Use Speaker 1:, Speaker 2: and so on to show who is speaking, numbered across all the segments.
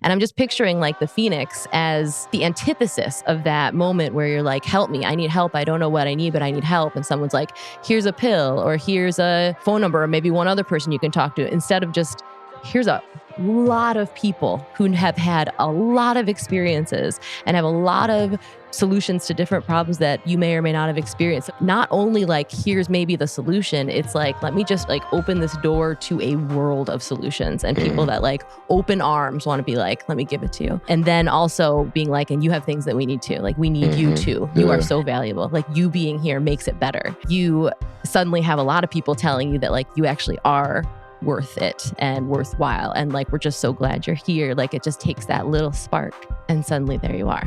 Speaker 1: And I'm just picturing like the Phoenix as the antithesis of that moment where you're like, help me, I need help. I don't know what I need, but I need help. And someone's like, here's a pill, or here's a phone number, or maybe one other person you can talk to, instead of just, here's a lot of people who have had a lot of experiences and have a lot of solutions to different problems that you may or may not have experienced. Not only like, here's maybe the solution, it's like, let me just like open this door to a world of solutions and people that like open arms want to be like, let me give it to you. And then also being like, and you have things that we need too. Like, we need you too. You are so valuable. Like, you being here makes it better. You suddenly have a lot of people telling you that like, you actually are worth it and worthwhile, and like, we're just so glad you're here. Like, it just takes that little spark, and suddenly there you are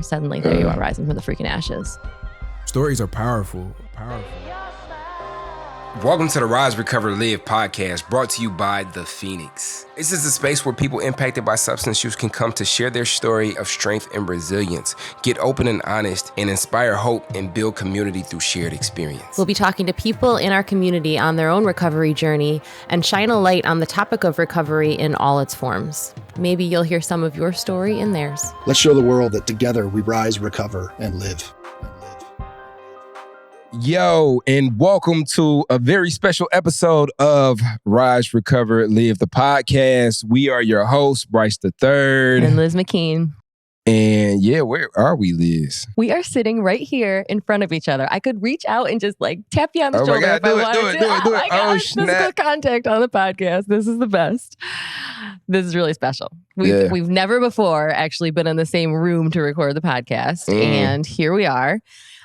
Speaker 1: rising from the freaking ashes.
Speaker 2: Stories are powerful.
Speaker 3: Welcome to the Rise, Recover, Live podcast, brought to you by The Phoenix. This is a space where people impacted by substance use can come to share their story of strength and resilience, get open and honest, and inspire hope and build community through shared experience.
Speaker 1: We'll be talking to people in our community on their own recovery journey and shine a light on the topic of recovery in all its forms. Maybe you'll hear some of your story in theirs.
Speaker 4: Let's show the world that together we rise, recover, and live.
Speaker 3: Yo, and welcome to a very special episode of Rise, Recover, Live, the podcast. We are your hosts, Bryce III.
Speaker 1: And Liz McKean.
Speaker 3: And yeah, where are we, Liz?
Speaker 1: We are sitting right here in front of each other. I could reach out and just like tap you on the shoulder if I wanted to.
Speaker 3: Do it.
Speaker 1: My gosh, physical contact on the podcast. This is the best. This is really special. We've never before actually been in the same room to record the podcast. And here we are.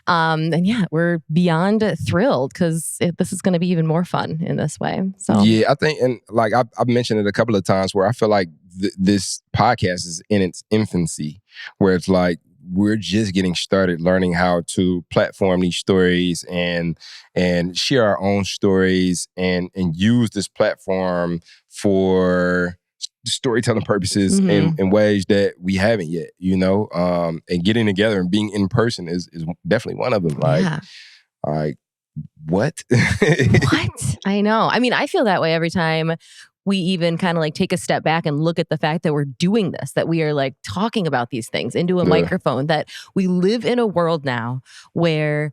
Speaker 1: And yeah, we're beyond thrilled because this is going to be even more fun in this way. So
Speaker 3: yeah, I think, and like I've mentioned it a couple of times, where I feel like this podcast is in its infancy, where it's like we're just getting started learning how to platform these stories and share our own stories and use this platform for storytelling purposes in ways that we haven't yet, you know, and getting together and being in person is definitely one of them. Like, what?
Speaker 1: What? I know. I mean, I feel that way every time we even kind of like take a step back and look at the fact that we're doing this, that we are like talking about these things into a microphone, that we live in a world now where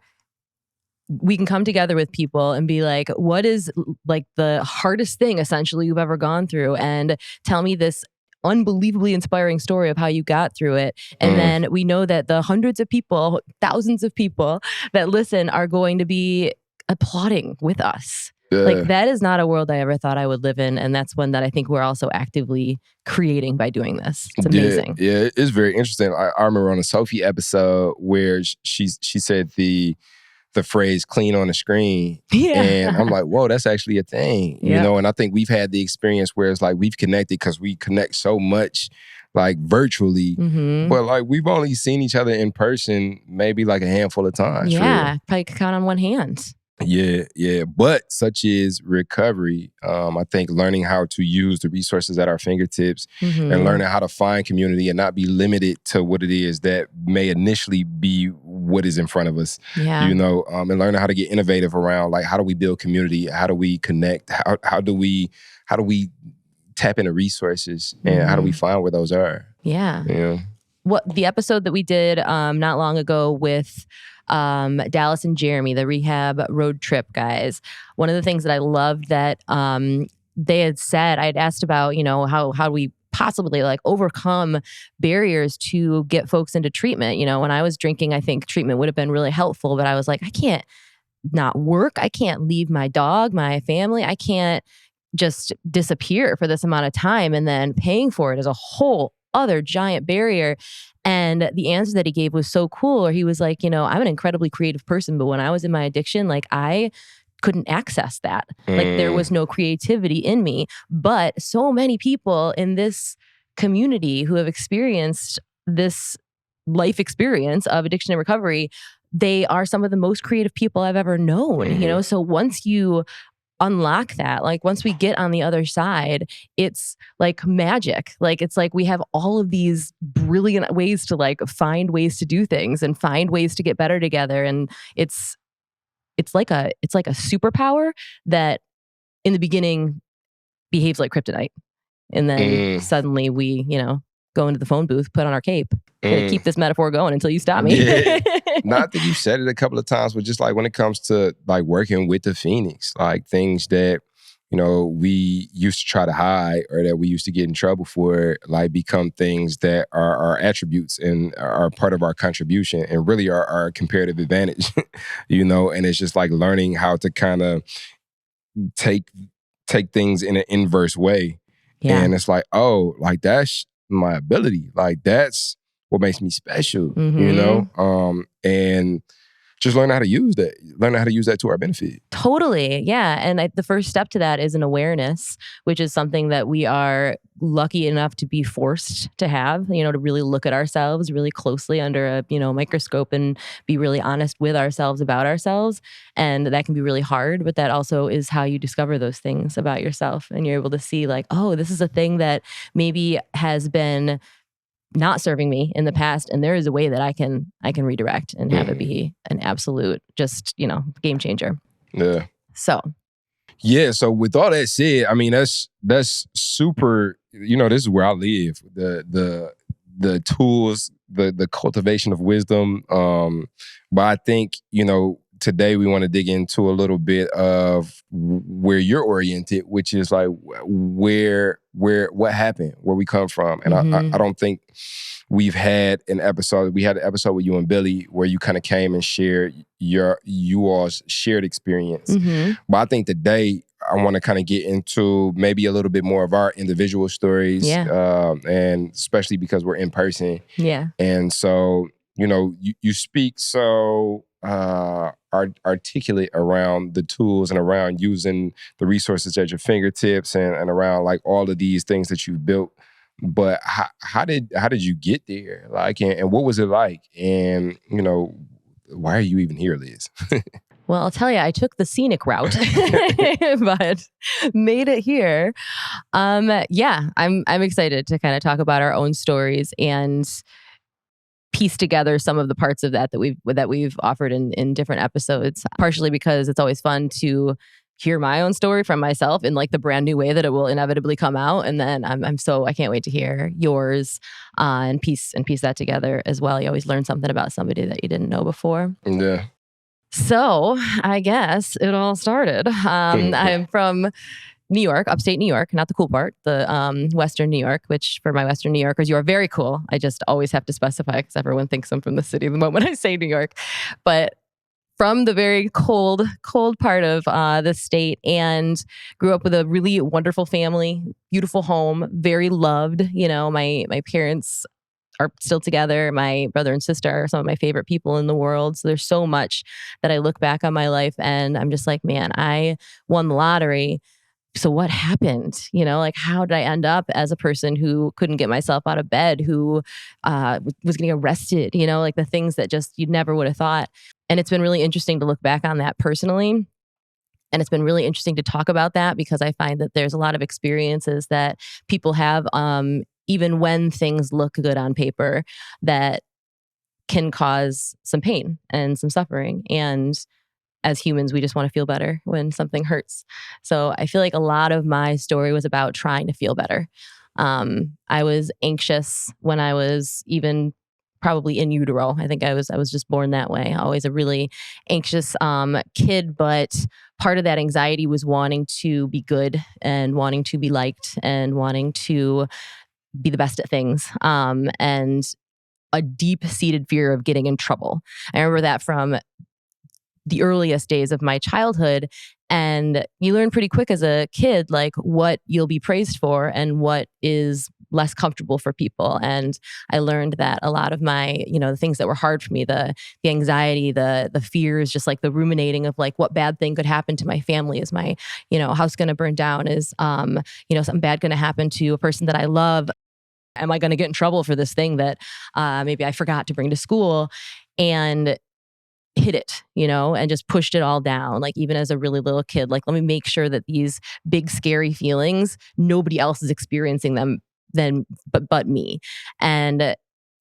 Speaker 1: we can come together with people and be like, what is like the hardest thing essentially you've ever gone through? And tell me this unbelievably inspiring story of how you got through it. And then we know that the hundreds of people, thousands of people that listen are going to be applauding with us. Like, that is not a world I ever thought I would live in. And that's one that I think we're also actively creating by doing this. It's amazing.
Speaker 3: Yeah, it's very interesting. I remember on a Sophie episode where she said the phrase "clean on the screen." Yeah. And I'm like, whoa, that's actually a thing, you know? And I think we've had the experience where it's like we've connected because we connect so much like virtually, but like we've only seen each other in person maybe like a handful of times.
Speaker 1: Yeah, probably could count on one hand.
Speaker 3: Yeah. But such is recovery. I think learning how to use the resources at our fingertips and learning how to find community and not be limited to what it is that may initially be what is in front of us. Yeah. You know, and learning how to get innovative around like, how do we build community? How do we connect? How do we tap into resources and how do we find where those are?
Speaker 1: Yeah. What the episode that we did not long ago with Dallas and Jeremy, the rehab road trip guys. One of the things that I loved that they had said, I had asked about, you know, how we possibly like overcome barriers to get folks into treatment. You know, when I was drinking, I think treatment would have been really helpful, but I was like, I can't not work. I can't leave my dog, my family. I can't just disappear for this amount of time. And then paying for it is a whole other giant barrier. And the answer that he gave was so cool. Or he was like, you know, I'm an incredibly creative person, but when I was in my addiction, like I couldn't access that. Like there was no creativity in me. But so many people in this community who have experienced this life experience of addiction and recovery, they are some of the most creative people I've ever known, you know? So once you unlock that, like once we get on the other side, it's like magic. Like it's like we have all of these brilliant ways to like find ways to do things and find ways to get better together. And it's like a superpower that in the beginning behaves like kryptonite. And then suddenly we, you know, go into the phone booth, put on our cape. Gonna keep this metaphor going until you stop me.
Speaker 3: Yeah. No, I think you said it a couple of times, but just like when it comes to like working with the Phoenix, like things that, you know, we used to try to hide or that we used to get in trouble for, like become things that are our attributes and are part of our contribution and really are our comparative advantage, you know, and it's just like learning how to kind of take things in an inverse way.
Speaker 1: Yeah.
Speaker 3: And it's like, oh, like that's my ability. Like that's what makes me special, you know? And just learn how to use that. Learn how to use that to our benefit.
Speaker 1: Totally. Yeah. And the first step to that is an awareness, which is something that we are lucky enough to be forced to have, you know, to really look at ourselves really closely under a, you know, microscope and be really honest with ourselves about ourselves. And that can be really hard, but that also is how you discover those things about yourself. And you're able to see like, oh, this is a thing that maybe has been not serving me in the past, and there is a way that I can redirect and have it be an absolute, just, you know, game changer.
Speaker 3: Yeah.
Speaker 1: So
Speaker 3: with all that said, I mean that's super, you know, this is where I live. The tools, the cultivation of wisdom. But I think, you know, today we want to dig into a little bit of where you're oriented, which is like what happened, where we come from. And I don't think we've had an episode. We had an episode with you and Billy where you kind of came and shared you all's shared experience. But I think today I want to kind of get into maybe a little bit more of our individual stories. And especially because we're in person. Yeah. And so, you know, you speak so articulate around the tools and around using the resources at your fingertips and around like all of these things that you've built. But how did you get there? Like, and what was it like? And, you know, why are you even here, Liz?
Speaker 1: Well, I'll tell you, I took the scenic route, but made it here. Yeah, I'm excited to kind of talk about our own stories and piece together some of the parts of that we've offered in different episodes. Partially because it's always fun to hear my own story from myself in like the brand new way that it will inevitably come out, and then I can't wait to hear yours and piece that together as well. You always learn something about somebody that you didn't know before.
Speaker 3: Yeah.
Speaker 1: So I guess it all started. I'm from New York, upstate New York, not the cool part, the Western New York, which for my Western New Yorkers, you are very cool. I just always have to specify because everyone thinks I'm from the city the moment I say New York. But from the very cold part of the state, and grew up with a really wonderful family, beautiful home, very loved. You know, my parents are still together. My brother and sister are some of my favorite people in the world. So there's so much that I look back on my life and I'm just like, man, I won the lottery. So what happened? You know, like how did I end up as a person who couldn't get myself out of bed, who was getting arrested, you know, like the things that just you never would have thought. And it's been really interesting to look back on that personally. And it's been really interesting to talk about that because I find that there's a lot of experiences that people have, even when things look good on paper, that can cause some pain and some suffering. And as humans, we just want to feel better when something hurts. So I feel like a lot of my story was about trying to feel better. I was anxious when I was even probably in utero. I think I was just born that way. Always a really anxious kid, but part of that anxiety was wanting to be good and wanting to be liked and wanting to be the best at things. And a deep-seated fear of getting in trouble. I remember that from the earliest days of my childhood. And you learn pretty quick as a kid, like what you'll be praised for and what is less comfortable for people. And I learned that a lot of my, you know, the things that were hard for me, the anxiety, the fears, just like the ruminating of like what bad thing could happen to my family. Is my, you know, house going to burn down? Is, you know, something bad going to happen to a person that I love? Am I going to get in trouble for this thing that maybe I forgot to bring to school? And hid it, you know, and just pushed it all down. Like even as a really little kid, like let me make sure that these big scary feelings, nobody else is experiencing them but me. And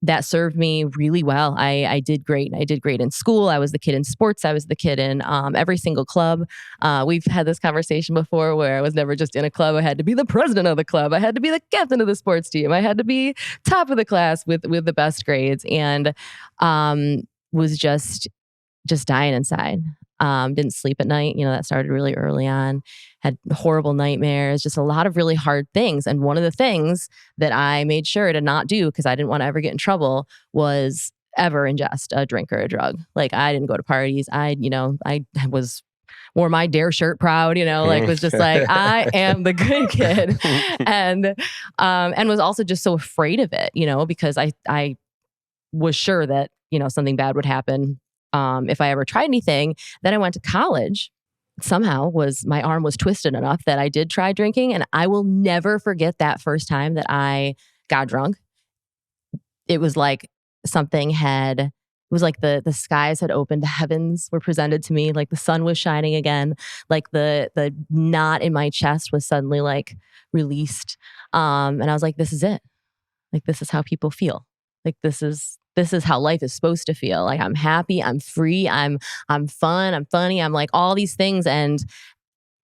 Speaker 1: that served me really well. I did great. I did great in school. I was the kid in sports. I was the kid in every single club. We've had this conversation before where I was never just in a club. I had to be the president of the club. I had to be the captain of the sports team. I had to be top of the class with the best grades, and was just dying inside. Didn't sleep at night. That started really early on. Had horrible nightmares, just a lot of really hard things. And one of the things that I made sure to not do, because I didn't want to ever get in trouble, was ever ingest a drink or a drug. Like, I didn't go to parties. I wore my Dare shirt proud, was just like, I am the good kid. And was also just so afraid of it, because I was sure that, something bad would happen if I ever tried anything. Then I went to college. Somehow my arm was twisted enough that I did try drinking, and I will never forget that first time that I got drunk. It was like it was like the skies had opened, the heavens were presented to me, like the sun was shining again, like the knot in my chest was suddenly like released. And I was like, this is it. Like, this is how people feel. Like, this is how life is supposed to feel. Like, I'm happy, I'm free, I'm fun, I'm funny, I'm like all these things. And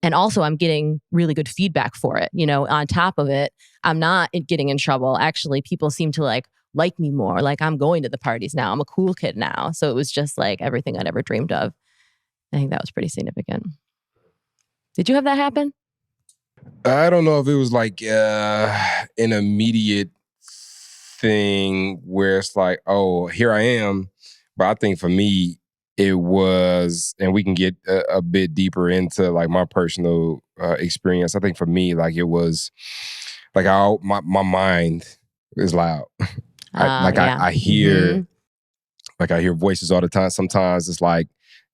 Speaker 1: also I'm getting really good feedback for it. On top of it, I'm not getting in trouble. Actually, people seem to like me more. Like, I'm going to the parties now. I'm a cool kid now. So it was just like everything I'd ever dreamed of. I think that was pretty significant. Did you have that happen?
Speaker 3: I don't know if it was like an immediate thing where it's like, oh, here I am. But I think for me, it was, and we can get a bit deeper into like my personal experience. I think for me, like, it was like my mind is loud. I hear like I hear voices all the time. Sometimes it's like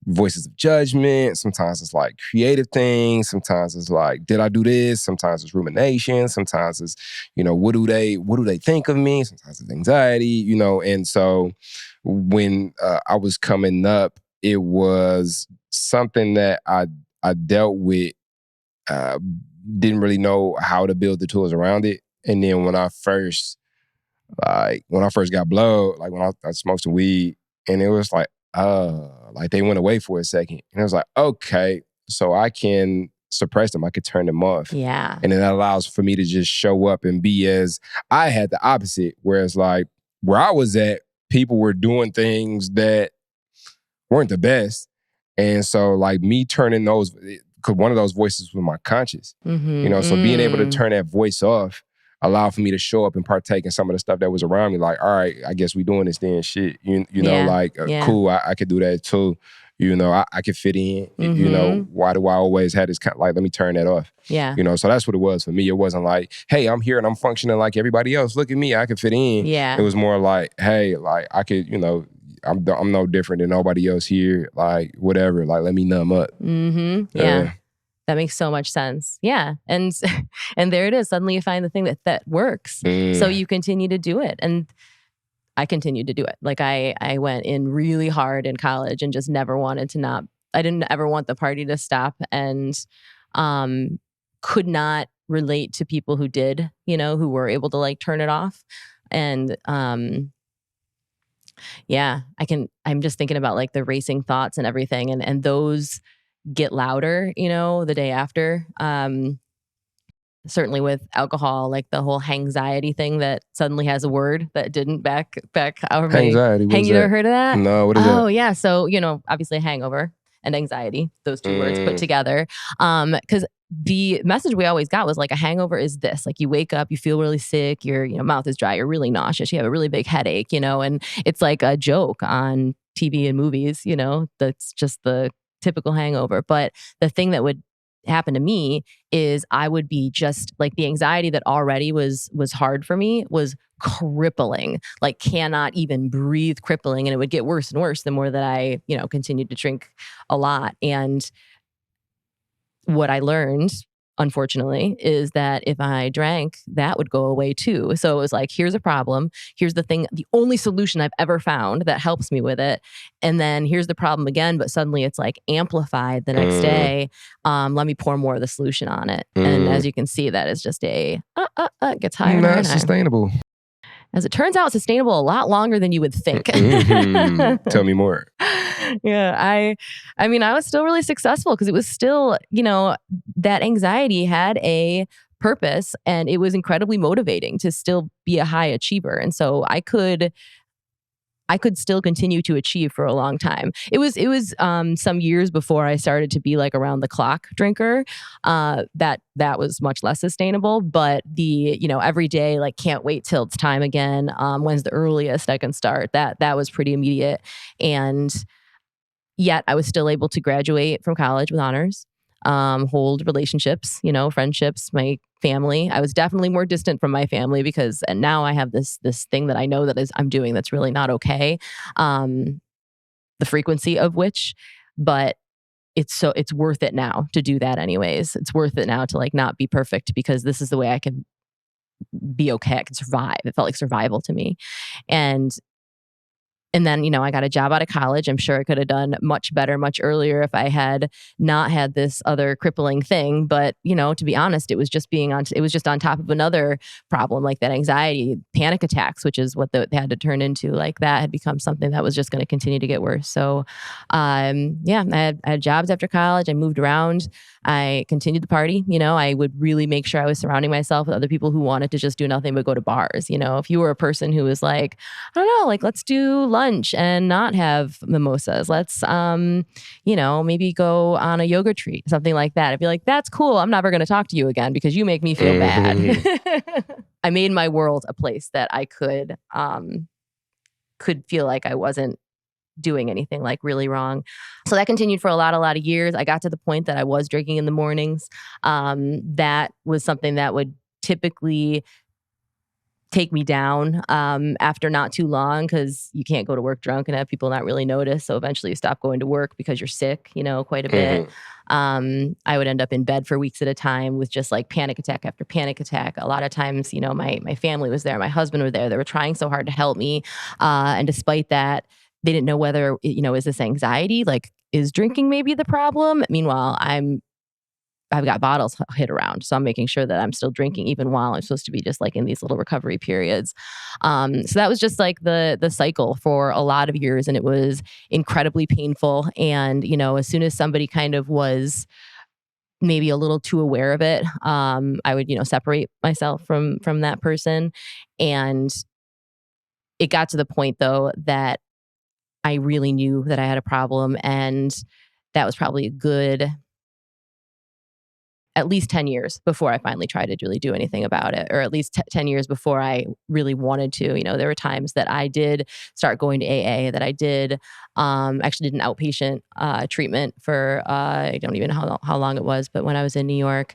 Speaker 3: voices of judgment. Sometimes it's like creative things. Sometimes it's like, did I do this? Sometimes it's rumination. Sometimes it's, what do they think of me? Sometimes it's anxiety, And so when I was coming up, it was something that I dealt with, didn't really know how to build the tools around it. And then when I first got blow, like when I smoked some weed, and it was like, like they went away for a second. And it was like, okay, so I can suppress them. I could turn them off.
Speaker 1: Yeah.
Speaker 3: And then that allows for me to just show up and be as I had the opposite. Whereas like where I was at, people were doing things that weren't the best. And so like me turning those, because one of those voices was my conscience. So being able to turn that voice off allowed for me to show up and partake in some of the stuff that was around me. Like, all right, I guess we doing this then, shit. Cool, I could do that too. I could fit in. Why do I always have this kind of, like, let me turn that off.
Speaker 1: Yeah.
Speaker 3: So that's what it was for me. It wasn't like, hey, I'm here and I'm functioning like everybody else. Look at me, I could fit in.
Speaker 1: Yeah.
Speaker 3: It was more like, hey, like I could, I'm no different than nobody else here. Like, whatever, like let me numb up.
Speaker 1: Yeah. That makes so much sense. Yeah. And there it is. Suddenly you find the thing that works. So you continue to do it. And I continued to do it. Like I went in really hard in college and just never wanted to I didn't ever want the party to stop, and could not relate to people who did, who were able to like turn it off. And I'm just thinking about like the racing thoughts and everything. And those get louder, the day after. Certainly with alcohol, like the whole hangxiety thing that suddenly has a word that didn't back however many.
Speaker 3: Hangxiety.
Speaker 1: You ever heard of that?
Speaker 3: No, what is that?
Speaker 1: Oh yeah. So, obviously hangover and anxiety, those two words put together. Because the message we always got was like, a hangover is this. Like, you wake up, you feel really sick, your mouth is dry, you're really nauseous, you have a really big headache, and it's like a joke on TV and movies, that's just the typical hangover. But the thing that would happen to me is I would be just like, the anxiety that already was hard for me was crippling, like cannot even breathe, crippling. And it would get worse and worse the more that I, continued to drink a lot. And what I learned, unfortunately, is that if I drank, that would go away too. So it was like, here's a problem. Here's the thing, the only solution I've ever found that helps me with it. And then here's the problem again, but suddenly it's like amplified the next day. Let me pour more of the solution on it. And as you can see, that is just it gets higher.
Speaker 3: Not sustainable.
Speaker 1: as it turns out, sustainable a lot longer than you would think.
Speaker 3: Tell me more.
Speaker 1: Yeah, I mean, I was still really successful because it was still, that anxiety had a purpose, and it was incredibly motivating to still be a high achiever. And so I could still continue to achieve for a long time. It was some years before I started to be like around the clock drinker. That was much less sustainable. But the every day, like, can't wait till it's time again. When's the earliest I can start? That was pretty immediate. And yet I was still able to graduate from college with honors. Hold relationships, friendships, my family. I was definitely more distant from my family and now I have this thing that I know that I'm doing that's really not okay. The frequency of which, but it's worth it now to do that anyways. It's worth it now to like not be perfect because this is the way I can be okay. I can survive. It felt like survival to me. And then, I got a job out of college. I'm sure I could have done much better, much earlier if I had not had this other crippling thing. But, to be honest, it was just on top of another problem, like that anxiety, panic attacks, which is what they had to turn into. Like that had become something that was just going to continue to get worse. So, I had jobs after college. I moved around. I continued the party. I would really make sure I was surrounding myself with other people who wanted to just do nothing but go to bars. If you were a person who was like, I don't know, like, let's do lunch and not have mimosas. Let's, maybe go on a yoga retreat, something like that. I'd be like, that's cool. I'm never going to talk to you again because you make me feel bad. I made my world a place that I could feel like I wasn't doing anything like really wrong. So that continued for a lot of years. I got to the point that I was drinking in the mornings. That was something that would typically take me down after not too long, because you can't go to work drunk and have people not really notice. So eventually you stop going to work because you're sick, quite a bit. I would end up in bed for weeks at a time with just like panic attack after panic attack. A lot of times, my family was there, my husband was there. They were trying so hard to help me. And despite that, they didn't know whether, is this anxiety? Like, is drinking maybe the problem? Meanwhile, I've got bottles hit around. So I'm making sure that I'm still drinking even while I'm supposed to be just like in these little recovery periods. So that was just like the cycle for a lot of years. And it was incredibly painful. And, as soon as somebody kind of was maybe a little too aware of it, I would, separate myself from that person. And it got to the point though that I really knew that I had a problem. And that was probably a good at least 10 years before I finally tried to really do anything about it, or at least 10 years before I really wanted to. There were times that I did start going to AA, that I did actually did an outpatient treatment for, I don't even know how long it was, but when I was in New York,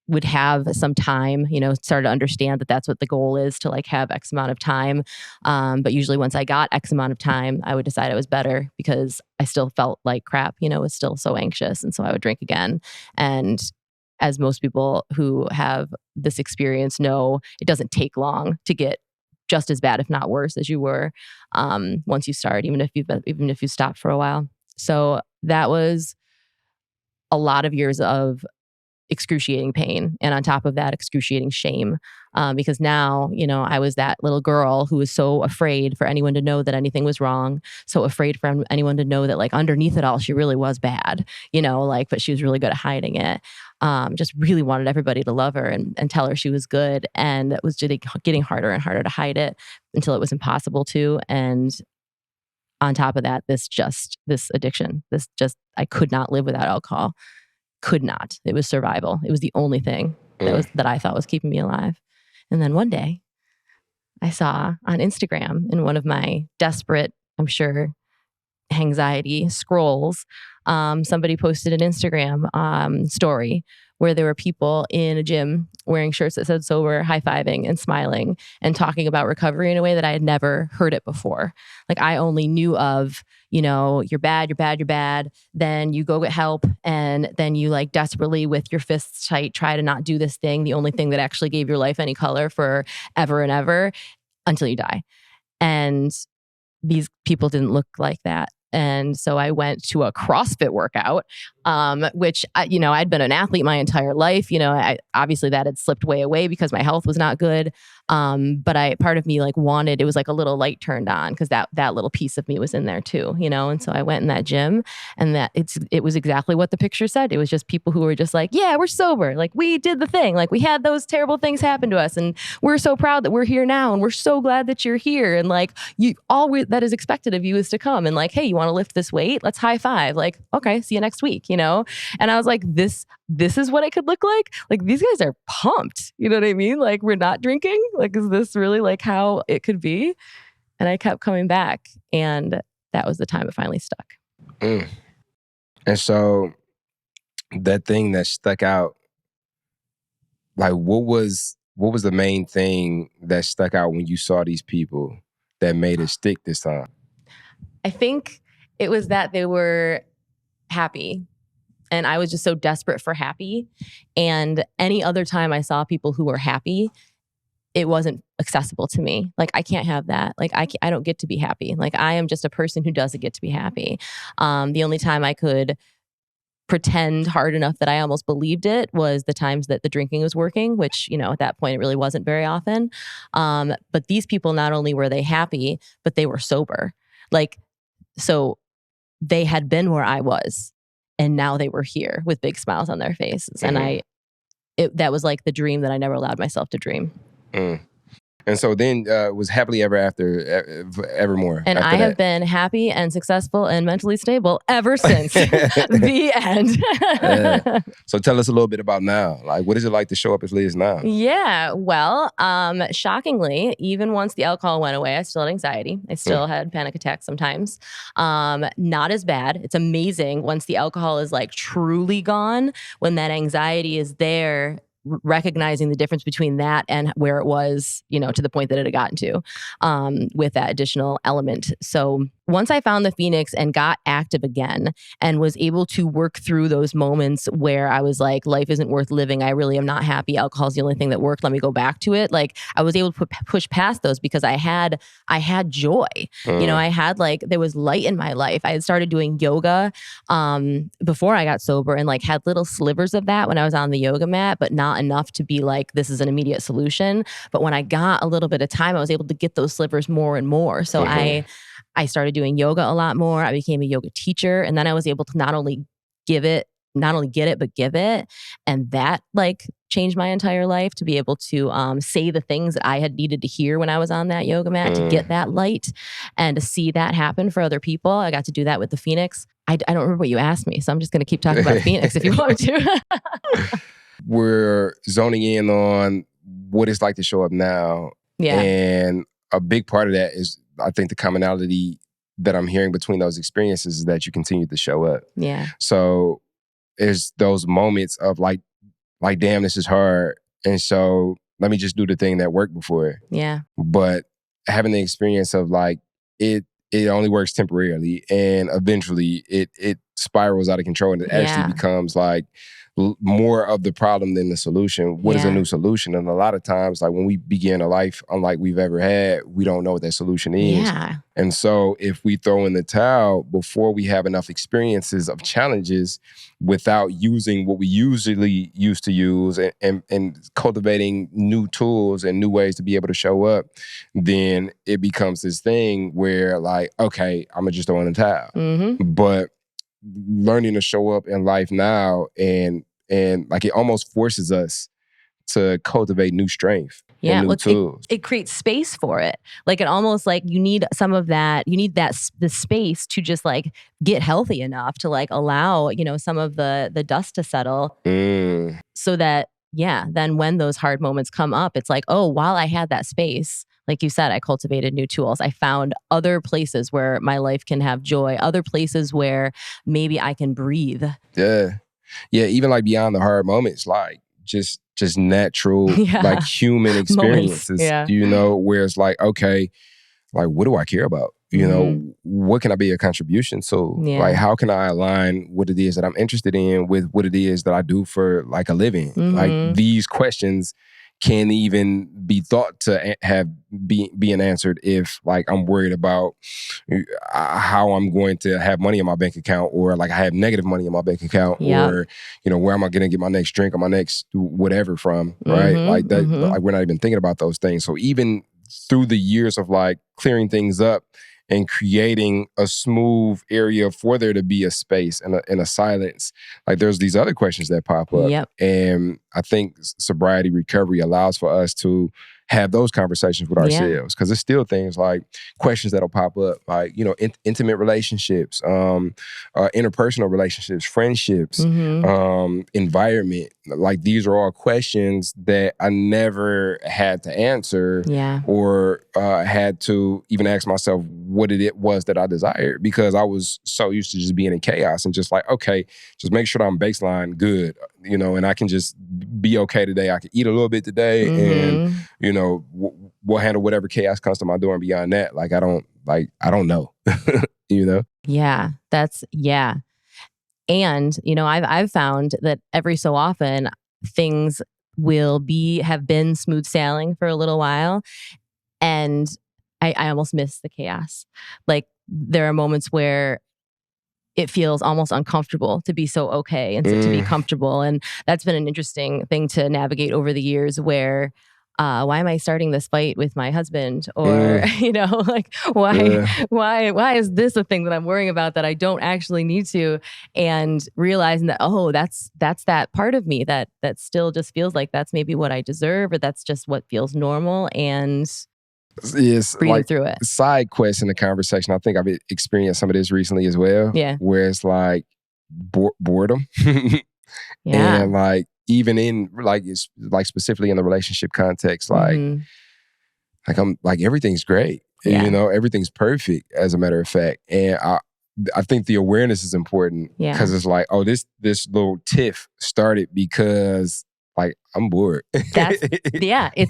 Speaker 1: would have some time, started to understand that that's what the goal is, to like have X amount of time. But usually once I got X amount of time, I would decide I was better because I still felt like crap, was still so anxious. And so I would drink again. And as most people who have this experience know, it doesn't take long to get just as bad, if not worse, as you were once you start, even if you stop for a while. So that was a lot of years of excruciating pain. And on top of that, excruciating shame. Because now, I was that little girl who was so afraid for anyone to know that anything was wrong. So afraid for anyone to know that like underneath it all, she really was bad, but she was really good at hiding it. Just really wanted everybody to love her and tell her she was good. And it was just getting harder and harder to hide it until it was impossible to. And on top of that, this addiction, I could not live without alcohol. Could not. It was survival. It was the only thing that I thought was keeping me alive. And then one day I saw on Instagram, in one of my desperate, I'm sure, anxiety scrolls, somebody posted an Instagram story where there were people in a gym wearing shirts that said sober, high-fiving and smiling and talking about recovery in a way that I had never heard it before. Like, I only knew of, you're bad. Then you go get help. And then you like desperately with your fists tight, try to not do this thing, the only thing that actually gave your life any color for ever and ever, until you die. And these people didn't look like that. And so I went to a CrossFit workout, which, I'd been an athlete my entire life. Obviously that had slipped way away because my health was not good. But part of me like wanted, it was like a little light turned on because that little piece of me was in there too, you know? And so I went in that gym, and it was exactly what the picture said. It was just people who were just like, yeah, we're sober. Like we did the thing. Like we had those terrible things happen to us, and we're so proud that we're here now, and we're so glad that you're here. And like that is expected of you is to come and like, hey, you want to lift this weight? Let's high five. Like, okay, see you next week, you know? And I was like, this is what it could look like. Like these guys are pumped. You know what I mean? Like we're not drinking. Like, is this really like how it could be? And I kept coming back, and that was the time it finally stuck.
Speaker 3: And so that thing that stuck out, like what was the main thing that stuck out when you saw these people that made it stick this time?
Speaker 1: I think it was that they were happy. And I was just so desperate for happy. And any other time I saw people who were happy, it wasn't accessible to me. Like, I can't have that. Like, I don't get to be happy. Like, I am just a person who doesn't get to be happy. The only time I could pretend hard enough that I almost believed it was the times that the drinking was working, which, you know, at that point, it really wasn't very often. But these people, not only were they happy, but they were sober. Like, so they had been where I was, and now they were here with big smiles on their faces. And that was like the dream that I never allowed myself to dream.
Speaker 3: And so then was happily ever after, evermore.
Speaker 1: And I have been happy and successful and mentally stable ever since the end.
Speaker 3: So tell us a little bit about now. Like, what is it like to show up as Liz now?
Speaker 1: Yeah, well, shockingly, even once the alcohol went away, I still had anxiety. I still had panic attacks sometimes. Not as bad. It's amazing once the alcohol is like truly gone, when that anxiety is there, recognizing the difference between that and where it was, you know, to the point that it had gotten to, with that additional element. So once I found the Phoenix and got active again and was able to work through those moments where I was like, life isn't worth living, I really am not happy, alcohol's the only thing that worked, let me go back to it. Like, I was able to push past those because I had joy. You know, I had like, there was light in my life. I had started doing yoga before I got sober, and like had little slivers of that when I was on the yoga mat, but not enough to be like, this is an immediate solution. But when I got a little bit of time, I was able to get those slivers more and more. So I started doing yoga a lot more. I became a yoga teacher. And then I was able to not only get it, but give it. And that like changed my entire life, to be able to say the things that I had needed to hear when I was on that yoga mat, to get that light and to see that happen for other people. I got to do that with the Phoenix. I don't remember what you asked me, so I'm just going to keep talking about the Phoenix if you want me to.
Speaker 3: We're zoning in on what it's like to show up now.
Speaker 1: Yeah.
Speaker 3: And a big part of that is, I think, the commonality that I'm hearing between those experiences is that you continue to show up.
Speaker 1: Yeah.
Speaker 3: So there's those moments of like, damn, this is hard. And so let me just do the thing that worked before.
Speaker 1: Yeah.
Speaker 3: But having the experience of like, it only works temporarily, and eventually it spirals out of control, and it actually becomes like more of the problem than the solution. What is a new solution? And a lot of times, like when we begin a life unlike we've ever had, we don't know what that solution is.
Speaker 1: Yeah.
Speaker 3: And so if we throw in the towel before we have enough experiences of challenges, without using what we usually used to use and cultivating new tools and new ways to be able to show up, then it becomes this thing where like, okay, I'm gonna just throw in the towel. But learning to show up in life now and like it almost forces us to cultivate new strength.
Speaker 1: Yeah,
Speaker 3: new tools.
Speaker 1: It creates space for it. Like, it almost like you need some of that. You need the space to just like get healthy enough to like allow, you know, some of the dust to settle, so that then when those hard moments come up, it's like, oh, while I had that space, like you said, I cultivated new tools. I found other places where my life can have joy, other places where maybe I can breathe.
Speaker 3: Yeah, even like beyond the hard moments, like just natural, like human experiences, you know, where it's like, okay, like what do I care about? You know, what can I be a contribution to? Like, how can I align what it is that I'm interested in with what it is that I do for like a living? Like, these questions can't even be thought to being answered if like I'm worried about how I'm going to have money in my bank account, or like I have negative money in my bank account, or where am I going to get my next drink or my next whatever from, right? Like that, like we're not even thinking about those things. So even through the years of like clearing things up and creating a smooth area for there to be a space and a silence, like there's these other questions that pop up. And I think sobriety recovery allows for us to have those conversations with ourselves, because there's still things like questions that'll pop up, like, intimate relationships, interpersonal relationships, friendships, environment. Like these are all questions that I never had to answer or had to even ask myself what it was that I desired, because I was so used to just being in chaos and just like, okay, just make sure that I'm baseline good, and I can just be okay today. I can eat a little bit today and, we'll handle whatever chaos comes to my door, and beyond that, like, I don't know,
Speaker 1: Yeah, And, I've found that every so often things have been smooth sailing for a little while, and I almost miss the chaos. Like there are moments where it feels almost uncomfortable to be so okay and to be comfortable. And that's been an interesting thing to navigate over the years, where why am I starting this fight with my husband? Or, like why is this a thing that I'm worrying about that I don't actually need to? And realizing that, that's that part of me that still just feels like that's maybe what I deserve, or that's just what feels normal. And
Speaker 3: yes,
Speaker 1: breathing through it.
Speaker 3: Side quest in the conversation. I think I've experienced some of this recently as well.
Speaker 1: Yeah.
Speaker 3: Where it's like boredom. And like even in like specifically in the relationship context, like I'm like everything's great. And, everything's perfect, as a matter of fact. And I think the awareness is important, because it's like, this little tiff started because like I'm bored.
Speaker 1: It's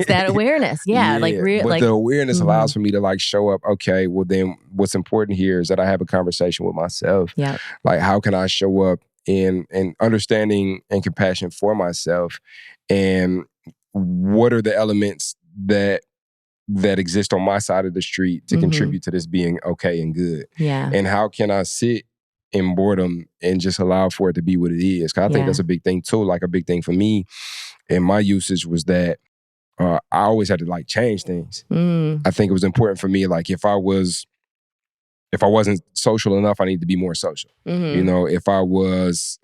Speaker 1: that awareness.
Speaker 3: But the awareness allows for me to like show up. Okay, well then what's important here is that I have a conversation with myself.
Speaker 1: Yeah.
Speaker 3: Like how can I show up in understanding and compassion for myself, and what are the elements that exist on my side of the street to contribute to this being okay and good. And how can I sit in boredom and just allow for it to be what it is? Because I think that's a big thing too. Like a big thing for me and my usage was that I always had to like change things. I think it was important for me, like if I wasn't social enough, I need to be more social. If I was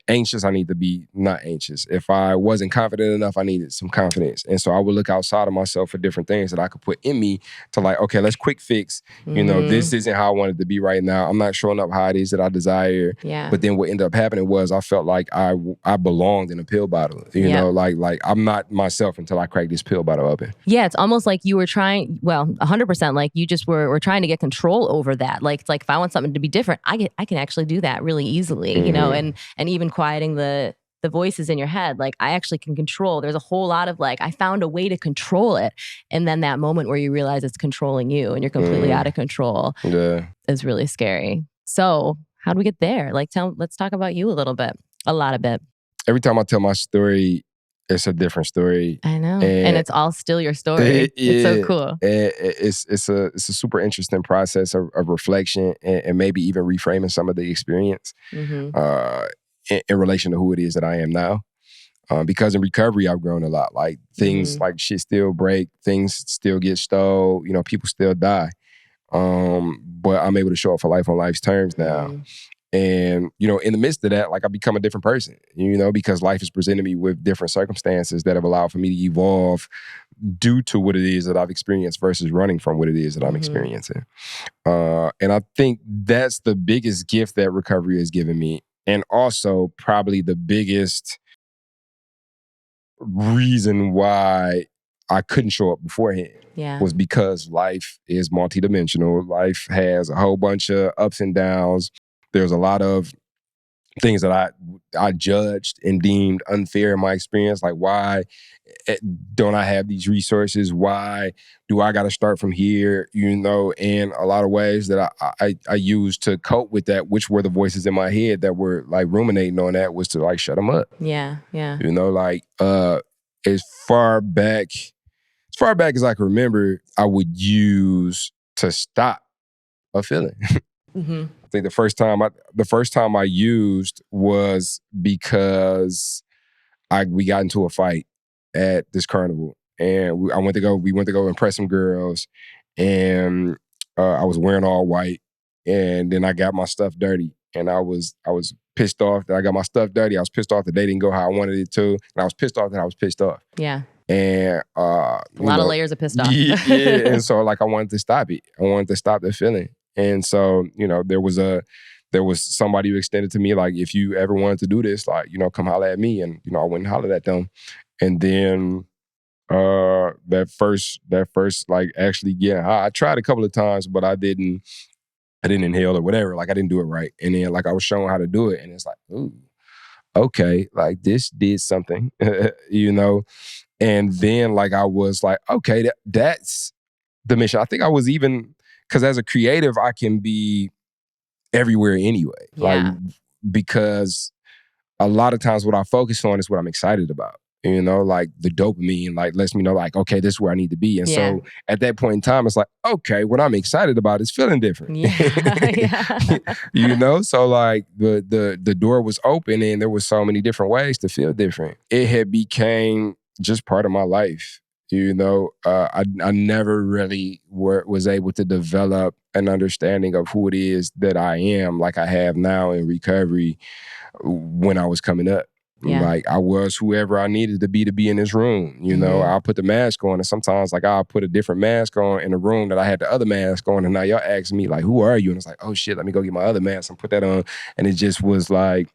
Speaker 3: anxious, I need to be not anxious. If I wasn't confident enough, I needed some confidence. And so I would look outside of myself for different things that I could put in me to like, okay, let's quick fix. This isn't how I wanted to be right now. I'm not showing up how it is that I desire. But then what ended up happening was I felt like I belonged in a pill bottle. Like I'm not myself until I crack this pill bottle open.
Speaker 1: Yeah, it's almost like you were trying, 100%, like you just were trying to get control over that. Like it's like if I want something to be different, I can actually do that really easily, and even quieting the voices in your head, like I actually can control. There's a whole lot of like, I found a way to control it. And then that moment where you realize it's controlling you and you're completely out of control is really scary. So how do we get there? Like let's talk about you a little bit, a lot of bit.
Speaker 3: Every time I tell my story, it's a different story.
Speaker 1: I know. And it's all still your story. It's so cool.
Speaker 3: It's a super interesting process of reflection and maybe even reframing some of the experience in relation to who it is that I am now. Because in recovery, I've grown a lot. Like things like shit still break, things still get stole, people still die. But I'm able to show up for life on life's terms now. And, in the midst of that, like I become a different person, because life has presented me with different circumstances that have allowed for me to evolve due to what it is that I've experienced versus running from what it is that I'm experiencing. And I think that's the biggest gift that recovery has given me. And also probably the biggest reason why I couldn't show up beforehand was because life is multidimensional. Life has a whole bunch of ups and downs. There's a lot of things that I judged and deemed unfair in my experience. Like, why don't I have these resources? Why do I got to start from here? And a lot of ways that I used to cope with that, which were the voices in my head that were like ruminating on that, was to like shut them up.
Speaker 1: Yeah.
Speaker 3: as far back as I can remember, I would use to stop a feeling.
Speaker 1: Mm-hmm.
Speaker 3: I think the first time I used was because we got into a fight at this carnival, and we went to go impress some girls, and I was wearing all white, and then I got my stuff dirty, and I was pissed off that I got my stuff dirty. I was pissed off that they didn't go how I wanted it to, and I was pissed off that I was pissed off.
Speaker 1: Yeah.
Speaker 3: And
Speaker 1: a lot of layers of pissed off.
Speaker 3: yeah, and so like I wanted to stop it. I wanted to stop the feeling. And so, there was somebody who extended to me, like, if you ever wanted to do this, like, come holler at me. And, I went and hollered at them. And then that first, like, actually getting high, I tried a couple of times, but I didn't inhale or whatever. Like, I didn't do it right. And then, like, I was shown how to do it. And it's like, ooh, okay, like, this did something, And then, like, I was like, okay, that's the mission. I think I was even... Because as a creative, I can be everywhere anyway.
Speaker 1: Yeah.
Speaker 3: Like, because a lot of times what I focus on is what I'm excited about. Like the dopamine, like, lets me know, like, okay, this is where I need to be. And so at that point in time, it's like, okay, what I'm excited about is feeling different.
Speaker 1: Yeah.
Speaker 3: So like the door was open and there was so many different ways to feel different. It had became just part of my life. I never really was able to develop an understanding of who it is that I am like I have now in recovery when I was coming up.
Speaker 1: Yeah.
Speaker 3: Like, I was whoever I needed to be in this room. I'll put the mask on, and sometimes, like, I'll put a different mask on in a room that I had the other mask on, and now y'all ask me, like, who are you? And it's like, oh shit, let me go get my other mask and put that on. And it just was like,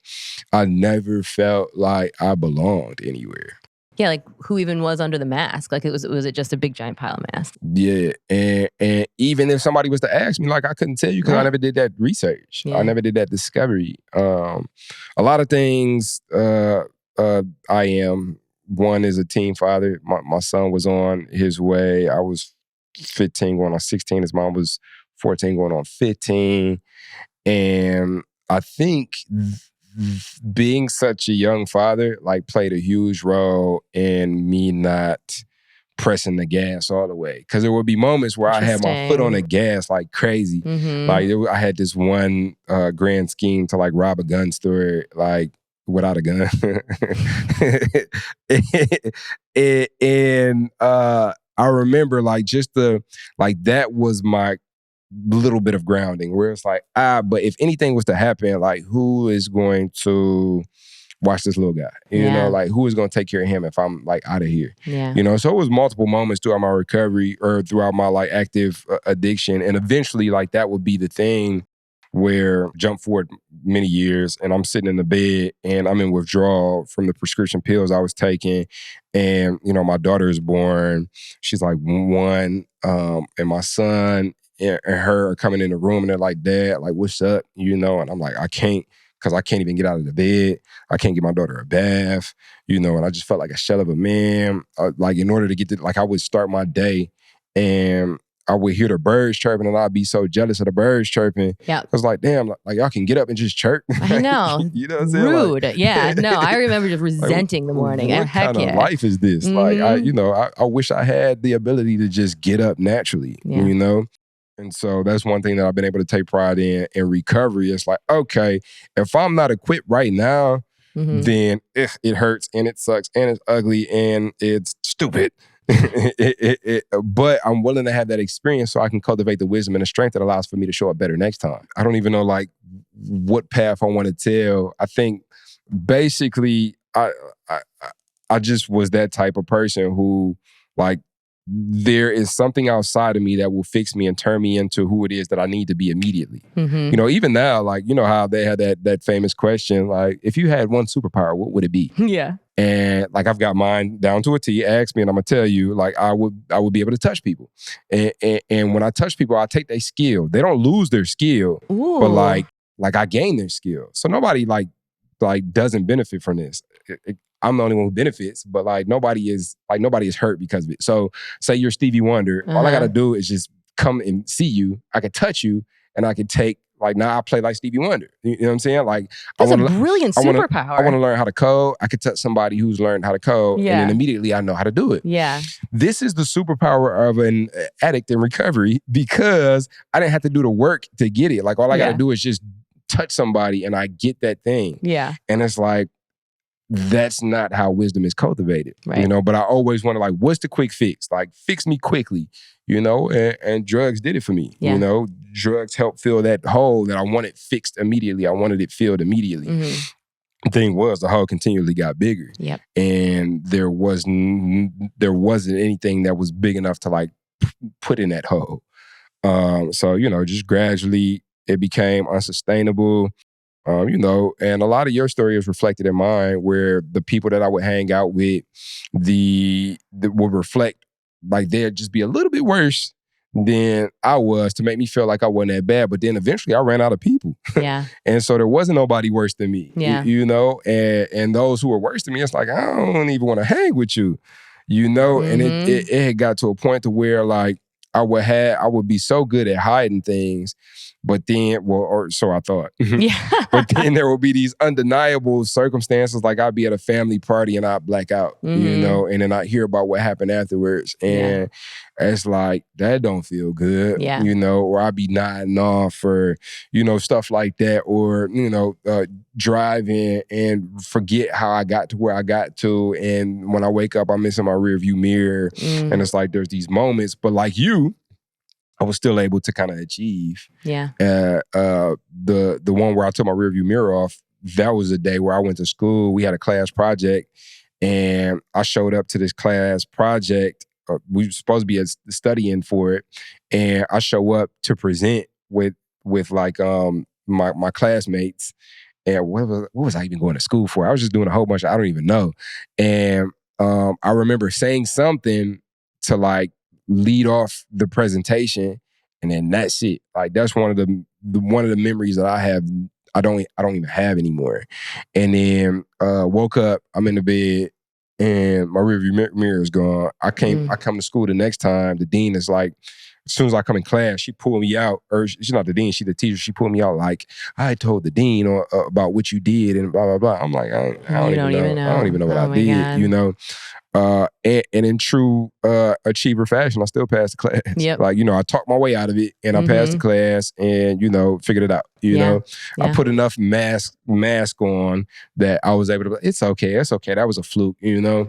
Speaker 3: I never felt like I belonged anywhere.
Speaker 1: Yeah, like, who even was under the mask? Like, was it just a big giant pile of masks?
Speaker 3: Yeah, and even if somebody was to ask me, like, I couldn't tell you because I never did that research.
Speaker 1: Yeah.
Speaker 3: I never did that discovery. A lot of things I am. One is a teen father. My son was on his way. I was 15 going on 16. His mom was 14 going on 15. And I think... being such a young father, like, played a huge role in me not pressing the gas all the way. Because there would be moments where I had my foot on the gas like crazy.
Speaker 1: Mm-hmm.
Speaker 3: Like, I had this one grand scheme to, like, rob a gun store, like, without a gun. and I remember, like, that was my little bit of grounding where it's like, but if anything was to happen, like, who is going to watch this little guy? Like, who is going to take care of him if I'm, like, out of here?
Speaker 1: Yeah.
Speaker 3: So it was multiple moments throughout my recovery or throughout my, like, active addiction. And eventually, like, that would be the thing where, jump forward many years, and I'm sitting in the bed and I'm in withdrawal from the prescription pills I was taking. And, my daughter is born. She's like 1, and my son and her are coming in the room and they're like, Dad, like, what's up? And I'm like, I can't even get out of the bed. I can't get my daughter a bath, and I just felt like a shell of a man. Like, in order to get I would start my day and I would hear the birds chirping and I'd be so jealous of the birds chirping.
Speaker 1: Yeah.
Speaker 3: I was like, damn, like, y'all can get up and just chirp.
Speaker 1: I know.
Speaker 3: You know what I'm saying?
Speaker 1: Rude.
Speaker 3: Like,
Speaker 1: yeah. No, I remember just resenting the morning.
Speaker 3: What
Speaker 1: Heck
Speaker 3: kind
Speaker 1: yeah.
Speaker 3: of life is this?
Speaker 1: Mm-hmm.
Speaker 3: Like, I wish I had the ability to just get up naturally, And so that's one thing that I've been able to take pride in recovery. It's like, okay, if I'm not equipped right now, then it hurts and it sucks and it's ugly and it's stupid. But I'm willing to have that experience so I can cultivate the wisdom and the strength that allows for me to show up better next time. I don't even know, like, what path I want to tell. I think basically I just was that type of person who, like, there is something outside of me that will fix me and turn me into who it is that I need to be immediately.
Speaker 1: Mm-hmm.
Speaker 3: Even now, like, how they had that famous question, like, if you had one superpower, what would it be?
Speaker 1: Yeah.
Speaker 3: And, like, I've got mine down to a T. Ask me and I'm gonna tell you, like, I would be able to touch people. And when I touch people, I take their skill. They don't lose their skill.
Speaker 1: Ooh.
Speaker 3: But like I gain their skill. So nobody like doesn't benefit from this. I'm the only one who benefits, but like nobody is hurt because of it. So say you're Stevie Wonder, all I gotta do is just come and see you. I can touch you and I can take Like now I play like Stevie Wonder. You know what I'm saying? Like
Speaker 1: That's a brilliant superpower.
Speaker 3: I want to learn how to code. I could touch somebody who's learned how to code, and then immediately I know how to do it.
Speaker 1: Yeah.
Speaker 3: This is the superpower of an addict in recovery because I didn't have to do the work to get it. Like all I got to do is just touch somebody and I get that thing.
Speaker 1: Yeah.
Speaker 3: And it's like, that's not how wisdom is cultivated,
Speaker 1: right.
Speaker 3: you know? But I always wonder, like, what's the quick fix? Like, fix me quickly, you know? And drugs did it for me, you know? Drugs helped fill that hole that I wanted fixed immediately. I wanted it filled immediately. Mm-hmm. The thing was, the hole continually got bigger.
Speaker 1: Yep.
Speaker 3: And there wasn't anything that was big enough to, like, put in that hole. So, you know, just gradually it became unsustainable. You know, and a lot of your story is reflected in mine, where the people that I would hang out with, would reflect like they'd just be a little bit worse than I was to make me feel like I wasn't that bad. But then eventually I ran out of people.
Speaker 1: Yeah.
Speaker 3: And so there wasn't nobody worse than me.
Speaker 1: Yeah.
Speaker 3: You know, and those who were worse than me, it's like, I don't even want to hang with you, you know? Mm-hmm. And it had got to a point to where like I would be so good at hiding things. But then, or so I thought.
Speaker 1: Yeah.
Speaker 3: But then there will be these undeniable circumstances, like I'd be at a family party and I'd black out, you know, and then I'd hear about what happened afterwards. And it's like, that don't feel good, you know, or I'd be nodding off or, you know, stuff like that. Or, you know, driving and forget how I got to where I got to. And when I wake up, I'm missing my rearview mirror. And it's like, there's these moments, but like you, I was still able to kind of achieve.
Speaker 1: Yeah.
Speaker 3: The one where I took my rearview mirror off, that was a day where I went to school. We had a class project, and I showed up to this class project. We were supposed to be studying for it, and I show up to present with like my classmates. And what was I even going to school for? I was just doing a whole bunch of, I don't even know. And I remember saying something to like lead off the presentation, and then that's it. Like that's one of the memories that I have. I don't even have anymore. And then woke up, I'm in the bed, and my rearview mirror is gone. I come to school the next time. The dean is like, as soon as I come in class, she pulled me out, or she's not the dean, she's the teacher. She pulled me out like, I told the dean about what you did and blah, blah, blah. I'm like, I don't even know. I don't even know what I did, God. You know? And in true achiever fashion, I still passed the class.
Speaker 1: Yep.
Speaker 3: Like, you know, I talked my way out of it and I passed the class and, you know, figured it out. You know, I put enough mask on that I was able to, it's okay. That was a fluke, you know?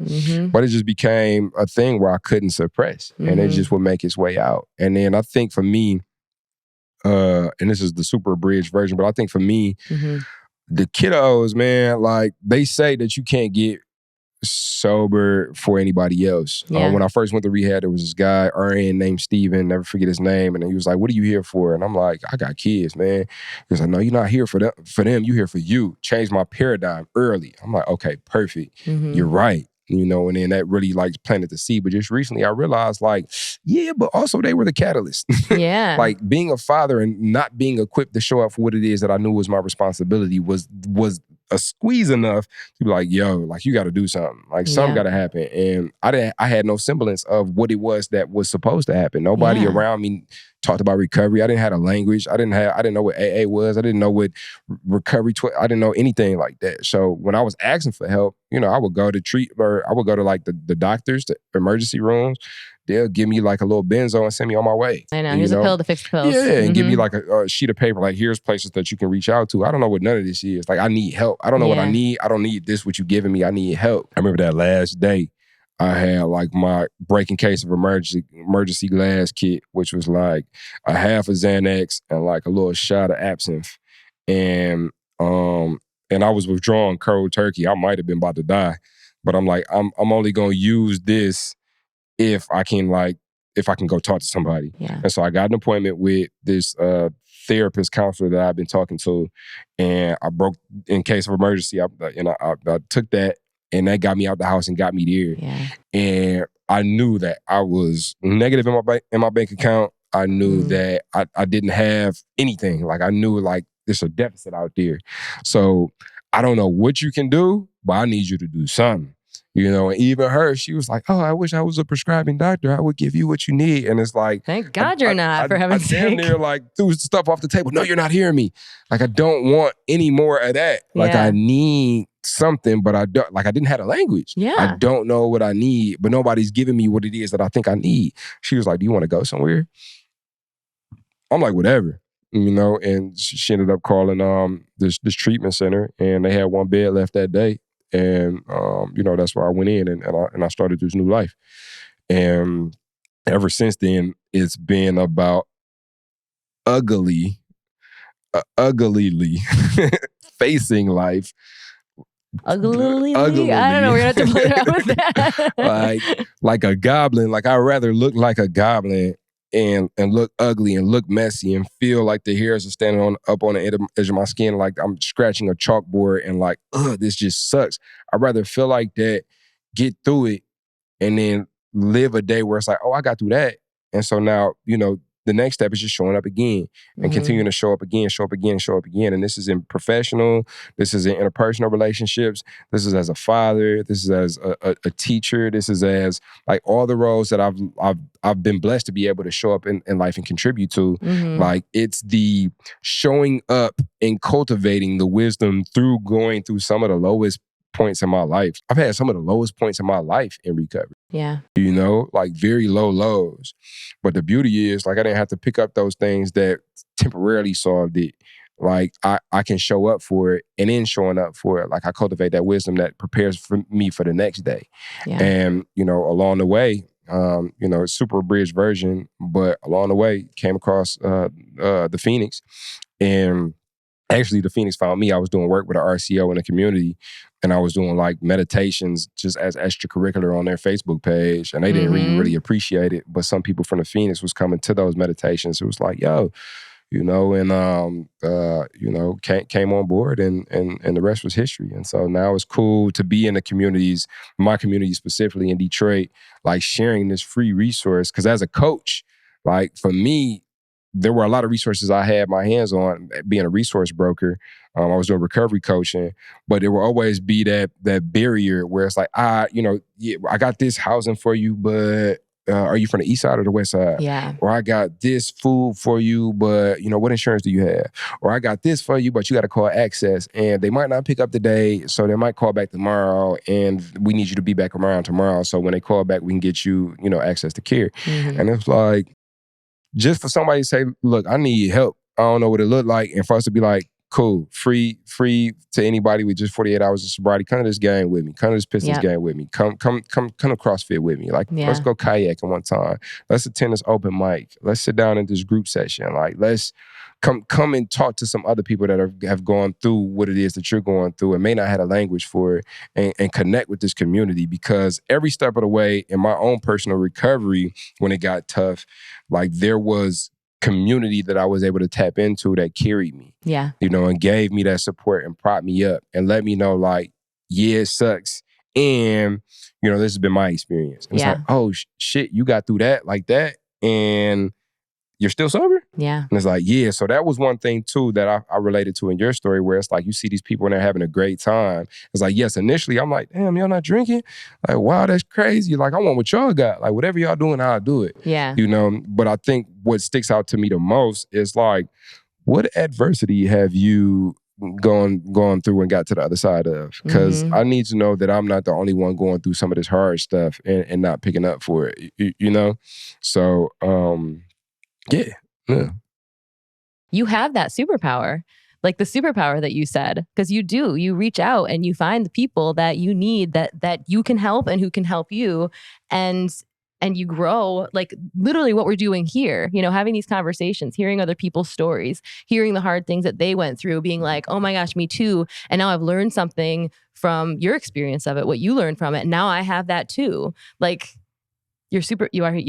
Speaker 3: But it just became a thing where I couldn't suppress and it just would make its way out. And then I think for me, and this is the super abridged version, but I think for me, the kiddos, man, like they say that you can't get sober for anybody else. When I first went to rehab, there was this guy, RN named Steven, never forget his name, and he was like, what are you here for? And I'm like, I got kids, man. He was like, no, you're not here for them, you're here for you. Change my paradigm early. I'm like, okay, perfect. You're right. You know, and then that really like planted the seed. But just recently I realized like, yeah, but also they were the catalyst.
Speaker 1: Yeah.
Speaker 3: Like being a father and not being equipped to show up for what it is that I knew was my responsibility was a squeeze enough to be like, yo, like you got to do something. Like something got to happen. And I had no semblance of what it was that was supposed to happen. Nobody around me talked about recovery. I didn't have a language. I didn't know what AA was. I didn't know what recovery. I didn't know anything like that. So when I was asking for help, you know, I would go to like the doctors, the emergency rooms. They'll give me like a little benzo and send me on my way.
Speaker 1: I know. Here's a pill to fix the pills.
Speaker 3: Yeah, and give me like a sheet of paper. Like, here's places that you can reach out to. I don't know what none of this is. Like, I need help. I don't know what I need. I don't need this, what you giving me. I need help. I remember that last day, I had like my breaking case of emergency glass kit, which was like a half of Xanax and like a little shot of absinthe. And I was withdrawing cold turkey. I might have been about to die. But I'm like, I'm only gonna use this if I can go talk to somebody.
Speaker 1: Yeah.
Speaker 3: And so I got an appointment with this therapist counselor that I've been talking to, and I broke in case of emergency. I took that, and that got me out the house and got me there.
Speaker 1: Yeah.
Speaker 3: And I knew that I was negative in my bank account. I knew that I didn't have anything. Like I knew like there's a deficit out there. So I don't know what you can do, but I need you to do something. You know, and even her, she was like, oh, I wish I was a prescribing doctor. I would give you what you need. And it's like,
Speaker 1: Thank God you're not, for heaven's sake.
Speaker 3: I damn near like threw stuff off the table. No, you're not hearing me. Like, I don't want any more of that. Like, I need something, but I don't, like, I didn't have a language.
Speaker 1: Yeah.
Speaker 3: I don't know what I need, but nobody's giving me what it is that I think I need. She was like, do you want to go somewhere? I'm like, whatever. You know, and she ended up calling this treatment center, and they had one bed left that day. And, you know, that's where I went in and I started this new life. And ever since then, it's been about uglily facing life.
Speaker 1: Ugly. I don't know. We're going to have to play around with that.
Speaker 3: like a goblin. Like, I'd rather look like a goblin and look ugly and look messy and feel like the hairs are standing up on the edge of my skin like I'm scratching a chalkboard and like, ugh, this just sucks. I'd rather feel like that, get through it, and then live a day where it's like, oh, I got through that. And so now, you know, the next step is just showing up again and continuing to show up again. And this is in professional, this is in interpersonal relationships, this is as a father, this is as a teacher, this is as like all the roles that I've been blessed to be able to show up in life and contribute to. Like, it's the showing up and cultivating the wisdom through going through some of the lowest points in my life. I've had some of the lowest points in my life in recovery.
Speaker 1: Yeah.
Speaker 3: You know, like very low lows. But the beauty is, like, I didn't have to pick up those things that temporarily solved it. Like, I can show up for it, and in showing up for it, like, I cultivate that wisdom that prepares for me for the next day.
Speaker 1: Yeah.
Speaker 3: And, you know, along the way, you know, it's super abridged version, but along the way, came across the Phoenix. And actually, the Phoenix found me. I was doing work with an RCO in the community, and I was doing like meditations just as extracurricular on their Facebook page, and they didn't really appreciate it. But some people from the Phoenix was coming to those meditations. It was like, yo, you know, and you know, came on board, and the rest was history. And so now it's cool to be in the communities, my community specifically in Detroit, like sharing this free resource. Because as a coach, like for me, there were a lot of resources I had my hands on being a resource broker. I was doing recovery coaching, but there will always be that barrier where it's like, you know, yeah, I got this housing for you, but are you from the east side or the west side?
Speaker 1: Yeah.
Speaker 3: Or I got this food for you, but, you know, what insurance do you have? Or I got this for you, but you got to call Access, and they might not pick up today, so they might call back tomorrow, and we need you to be back around tomorrow. So when they call back, we can get you, you know, access to care. And it's like, just for somebody to say, look, I need help. I don't know what it looked like. And for us to be like, cool, free to anybody with just 48 hours of sobriety, come to this game with me. Come to this Pistons game with me. Come to CrossFit with me. Like, let's go kayaking one time. Let's attend this open mic. Let's sit down in this group session. Like, let's come and talk to some other people that have gone through what it is that you're going through and may not have a language for it, and connect with this community. Because every step of the way in my own personal recovery, when it got tough, like, there was community that I was able to tap into that carried me.
Speaker 1: Yeah.
Speaker 3: You know, and gave me that support and propped me up and let me know, like, yeah, it sucks. And, you know, this has been my experience. And it's like, oh, shit, you got through that like that, and you're still sober?
Speaker 1: Yeah.
Speaker 3: And it's like, yeah. So that was one thing too that I related to in your story, where it's like, you see these people and they're having a great time. It's like, yes, initially I'm like, damn, y'all not drinking? Like, wow, that's crazy. Like, I want what y'all got. Like, whatever y'all doing, I'll do it.
Speaker 1: Yeah.
Speaker 3: You know, but I think what sticks out to me the most is like, what adversity have you gone through and got to the other side of? Because I need to know that I'm not the only one going through some of this hard stuff and not picking up for it, you know? So, yeah.
Speaker 1: You have that superpower, like the superpower that you said, because you reach out and you find the people that you need, that you can help and who can help you, and you grow, like literally what we're doing here, you know, having these conversations, hearing other people's stories, hearing the hard things that they went through, being like, oh my gosh, me too. And now I've learned something from your experience of it, what you learned from it. And now I have that too. Like, you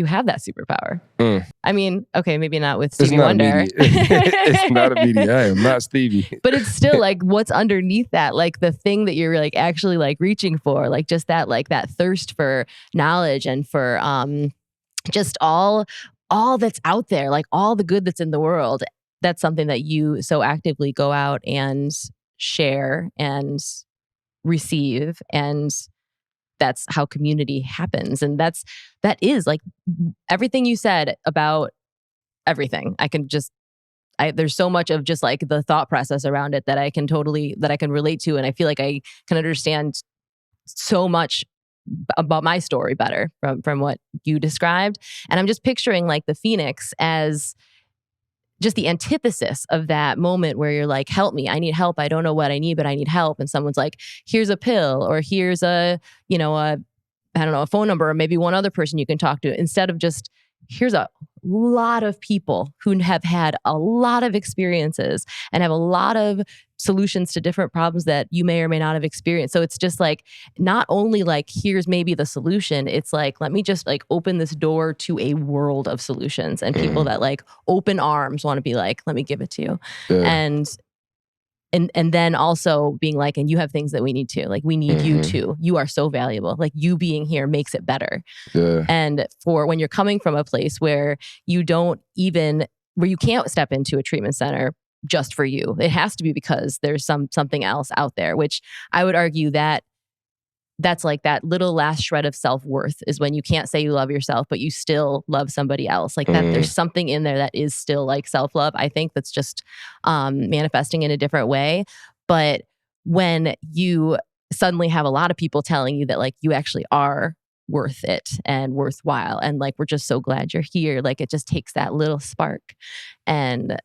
Speaker 1: have that superpower. I mean, okay, maybe not with Stevie Wonder.
Speaker 3: It's not immediate. I am not Stevie.
Speaker 1: But it's still like, what's underneath that? Like the thing that you're like actually like reaching for, like just that, like that thirst for knowledge and for just all that's out there, like all the good that's in the world. That's something that you so actively go out and share and receive and that's how community happens. And that is like everything you said about everything. There's so much of just like the thought process around it that I can relate to. And I feel like I can understand so much about my story better from what you described. And I'm just picturing like the Phoenix as just the antithesis of that moment where you're like, help me, I need help. I don't know what I need, but I need help. And someone's like, here's a pill, or here's a phone number, or maybe one other person you can talk to, instead of just, here's a lot of people who have had a lot of experiences and have a lot of solutions to different problems that you may or may not have experienced. So it's just like, not only like, here's maybe the solution, it's like, let me just like open this door to a world of solutions and people that like open arms want to be like, let me give it to you. Yeah. And then also being like, and you have things that we need to, like, we need you too. You are so valuable. Like, you being here makes it better. Yeah. And for when you're coming from a place where you can't step into a treatment center just for you, it has to be because there's something else out there, which I would argue that's like that little last shred of self-worth is when you can't say you love yourself, but you still love somebody else. Like that, there's something in there that is still like self-love. I think that's just manifesting in a different way. But when you suddenly have a lot of people telling you that like you actually are worth it and worthwhile, and like, we're just so glad you're here. Like, it just takes that little spark, and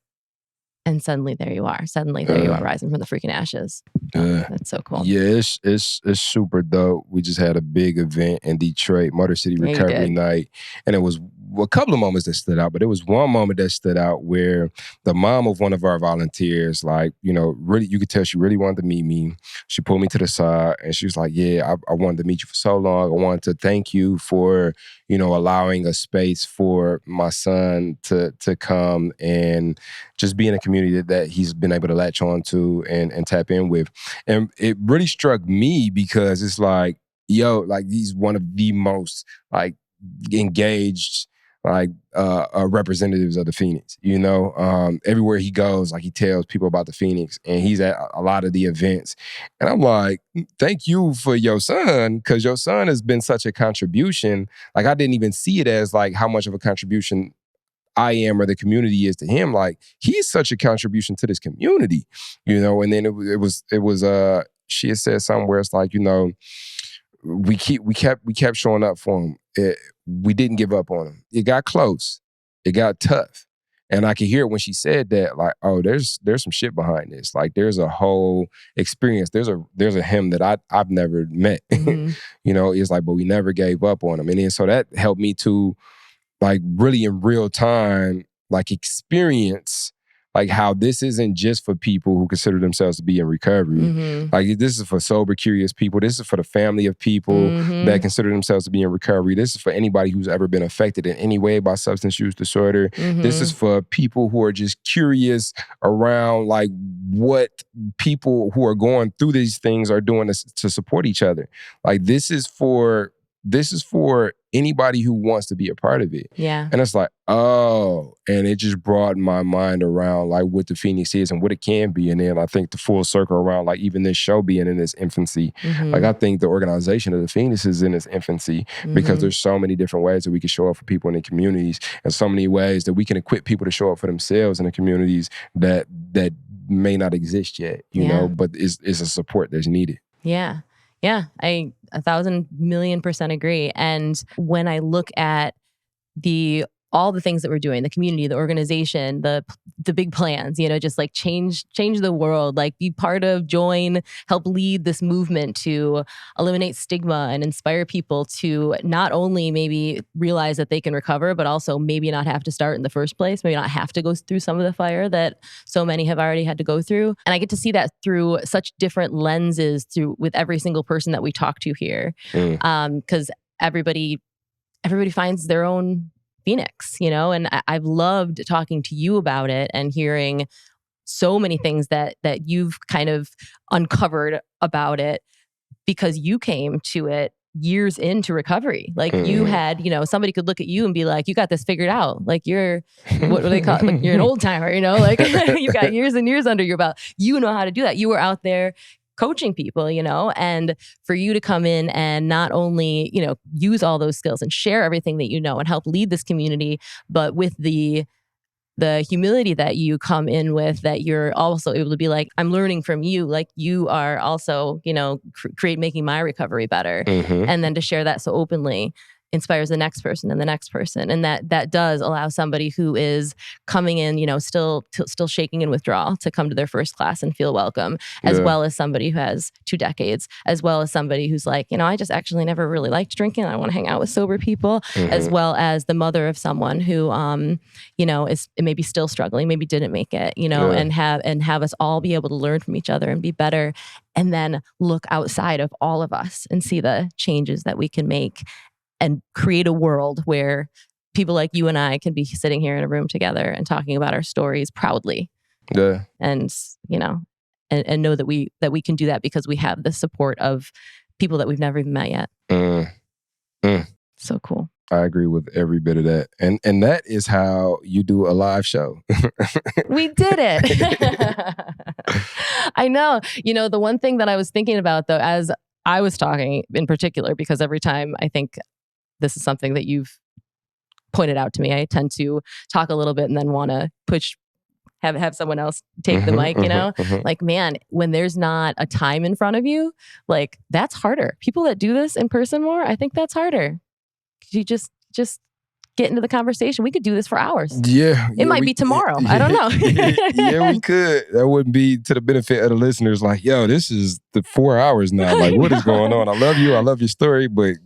Speaker 1: suddenly there you are. Suddenly there you are, rising from the freaking ashes. That's so cool.
Speaker 3: Yeah, it's super dope. We just had a big event in Detroit, Motor City Recovery Night. And it was a couple of moments that stood out, but it was one moment that stood out where the mom of one of our volunteers, like, you know, really, you could tell she really wanted to meet me. She pulled me to the side and she was like, yeah, I wanted to meet you for so long. I wanted to thank you for, you know, allowing a space for my son to come and just be in a community that he's been able to latch on to and tap in with. And it really struck me because it's like, yo, like, he's one of the most like engaged like representatives of the Phoenix, you know? Everywhere he goes, like, he tells people about the Phoenix, and he's at a lot of the events. And I'm like, thank you for your son, because your son has been such a contribution. Like, I didn't even see it as like how much of a contribution I am or the community is to him. Like, he's such a contribution to this community, you know? And then it was she had said something where it's like, you know, we kept showing up for him. We didn't give up on him. It got close. It got tough. And I could hear it when she said that, like, oh, there's some shit behind this. Like, there's a whole experience. There's a him that I've never met. You know, it's like, but we never gave up on him. And then so that helped me to, like, really in real time, like, experience like how this isn't just for people who consider themselves to be in recovery. Like, this is for sober, curious people. This is for the family of people that consider themselves to be in recovery. This is for anybody who's ever been affected in any way by substance use disorder. This is for people who are just curious around like what people who are going through these things are doing to support each other. Like, this is for anybody who wants to be a part of it. Yeah. And it's like, oh, and it just broadened my mind around like what the Phoenix is and what it can be. And then I think the full circle around like even this show being in its infancy. Like, I think the organization of the Phoenix is in its infancy because there's so many different ways that we can show up for people in the communities, and so many ways that we can equip people to show up for themselves in the communities that may not exist yet, you know, but it's a support that's needed.
Speaker 1: Yeah. Yeah, I 1,000,000,000% agree. And when I look at all the things that we're doing, the community, the organization, the big plans, you know, just like change the world, like be part of, join, help lead this movement to eliminate stigma and inspire people to not only maybe realize that they can recover, but also maybe not have to start in the first place, maybe not have to go through some of the fire that so many have already had to go through. And I get to see that through such different lenses with every single person that we talk to here. Because everybody finds their own Phoenix, you know, and I've loved talking to you about it and hearing so many things that you've kind of uncovered about it, because you came to it years into recovery. Like, you had, you know, somebody could look at you and be like, you got this figured out. Like, you're, what do they call it? Like, you're an old timer, you know, like you've got years and years under your belt. You know how to do that. You were out there coaching people, and for you to come in and not only, use all those skills and share everything that you know and help lead this community, but with the humility that you come in with, that you're also able to be like, I'm learning from you. Like you are also, making my recovery better.
Speaker 3: Mm-hmm.
Speaker 1: And then to share that so openly inspires the next person and the next person. And that does allow somebody who is coming in, still shaking in withdrawal to come to their first class and feel welcome, as well as somebody who has 2 decades, as well as somebody who's like, I just actually never really liked drinking. I want to hang out with sober people, as well as the mother of someone who, is maybe still struggling, maybe didn't make it, and have us all be able to learn from each other and be better. And then look outside of all of us and see the changes that we can make and create a world where people like you and I can be sitting here in a room together and talking about our stories proudly.
Speaker 3: Yeah.
Speaker 1: And, and know that we can do that because we have the support of people that we've never even met yet. So cool.
Speaker 3: I agree with every bit of that. And that is how you do a live show.
Speaker 1: We did it. I know. The one thing that I was thinking about though, as I was talking in particular, because every time I think this is something that you've pointed out to me, I tend to talk a little bit and then want to have someone else take the mic, like, man, when there's not a time in front of you, like that's harder. People that do this in person more, I think that's harder. You just get into the conversation. We could do this for hours.
Speaker 3: Yeah.
Speaker 1: It might be tomorrow. I don't know.
Speaker 3: Yeah, we could. That wouldn't be to the benefit of the listeners. Like, yo, this is the 4 hours now. Like, what is going on? I love you. I love your story. But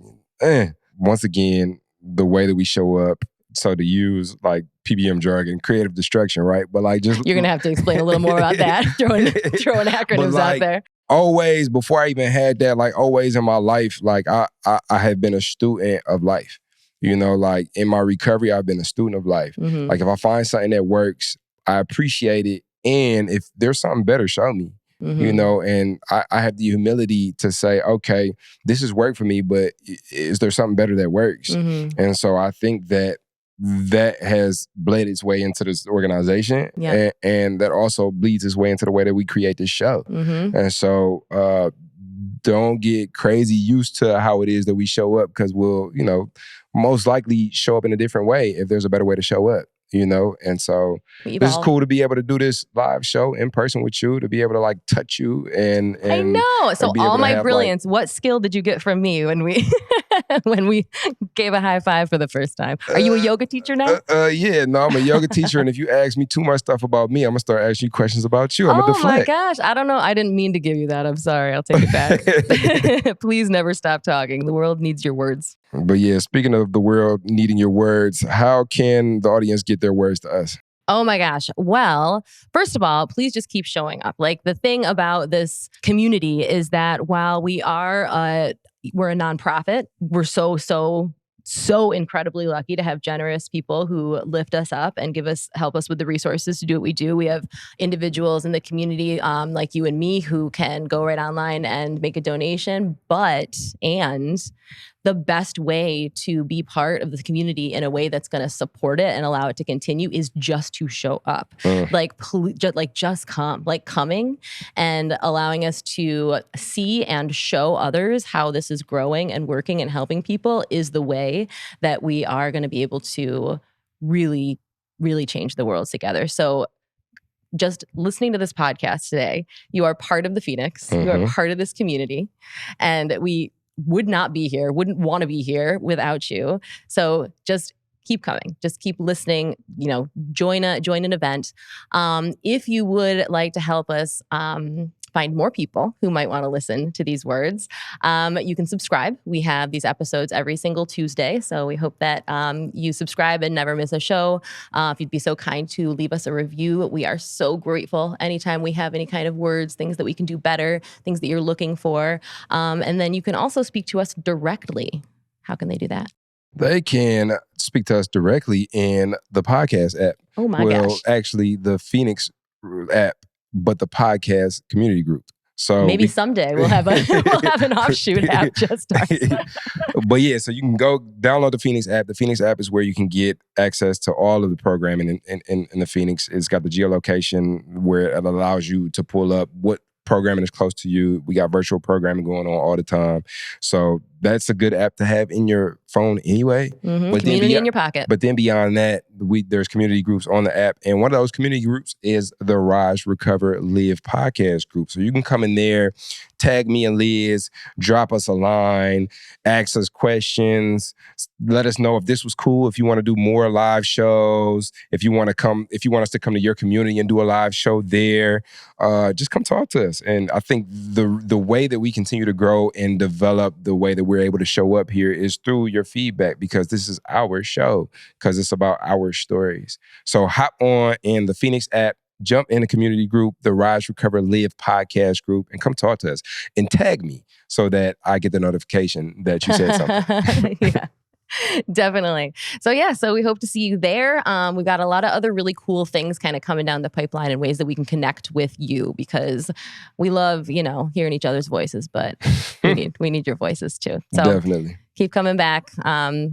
Speaker 3: once again, the way that we show up, so to use like PBM jargon, creative destruction, right? But like just...
Speaker 1: You're going to have to explain a little more about that. Throwing acronyms out there.
Speaker 3: Always, before I even had that, like always in my life, like I have been a student of life. Like in my recovery, I've been a student of life.
Speaker 1: Mm-hmm.
Speaker 3: Like if I find something that works, I appreciate it. And if there's something better, show me.
Speaker 1: Mm-hmm.
Speaker 3: And I have the humility to say, okay, this has worked for me, but is there something better that works?
Speaker 1: Mm-hmm.
Speaker 3: And so I think that has bled its way into this organization.
Speaker 1: Yeah.
Speaker 3: And that also bleeds its way into the way that we create this show.
Speaker 1: Mm-hmm.
Speaker 3: And so don't get crazy used to how it is that we show up, because we'll, most likely show up in a different way if there's a better way to show up. And so this is cool to be able to do this live show in person with you, to be able to like touch you and
Speaker 1: I know. So all my brilliance, what skill did you get from me when we when we gave a high five for the first time? Are you a yoga teacher now?
Speaker 3: Yeah, no, I'm a yoga teacher, and if you ask me too much stuff about me, I'm gonna start asking you questions about you. I'm gonna deflect.
Speaker 1: Oh my gosh, I don't know. I didn't mean to give you that. I'm sorry. I'll take it back. Please never stop talking. The world needs your words.
Speaker 3: But yeah, speaking of the world needing your words, how can the audience get their words to us?
Speaker 1: Oh my gosh. Well, first of all, please just keep showing up. Like the thing about this community is that while we're a nonprofit, we're so incredibly lucky to have generous people who lift us up and help us with the resources to do what we do. We have individuals in the community like you and me who can go right online and make a donation, and the best way to be part of the community in a way that's going to support it and allow it to continue is just to show up. Just come. Like coming and allowing us to see and show others how this is growing and working and helping people is the way that we are going to be able to really, really change the world together. So just listening to this podcast today, you are part of the Phoenix. You are part of this community, and we would not be here, wouldn't want to be here without you. So just keep coming. Just keep listening. Join an event. If you would like to help us find more people who might want to listen to these words, you can subscribe. We have these episodes every single Tuesday. So we hope that you subscribe and never miss a show. If you'd be so kind to leave us a review, we are so grateful anytime we have any kind of words, things that we can do better, things that you're looking for. And then you can also speak to us directly. How can they do that?
Speaker 3: They can speak to us directly in the podcast app.
Speaker 1: Oh my gosh.
Speaker 3: Actually, the Phoenix app, but the podcast community group. So
Speaker 1: maybe someday we'll have an offshoot app just us.
Speaker 3: But yeah, so you can go download the Phoenix app. The Phoenix app is where you can get access to all of the programming in the Phoenix. It's got the geolocation where it allows you to pull up what programming is close to you. We got virtual programming going on all the time. So that's a good app to have in your phone anyway.
Speaker 1: But community in your pocket.
Speaker 3: But then beyond that, there's community groups on the app. And one of those community groups is the Rise, Recover, Live podcast group. So you can come in there, tag me and Liz, drop us a line, ask us questions, let us know if this was cool, if you want to do more live shows, if you want us to come to your community and do a live show there, just come talk to us. And I think the way that we continue to grow and develop the way that we're able to show up here is through your feedback, because this is our show, because it's about our stories. So hop on in the Phoenix app, jump in the community group, the Rise, Recover, Live podcast group, and come talk to us and tag me so that I get the notification that you said something.
Speaker 1: Yeah. Definitely. So we hope to see you there. We got a lot of other really cool things kind of coming down the pipeline in ways that we can connect with you, because we love, hearing each other's voices, but we need your voices too. So
Speaker 3: definitely
Speaker 1: keep coming back.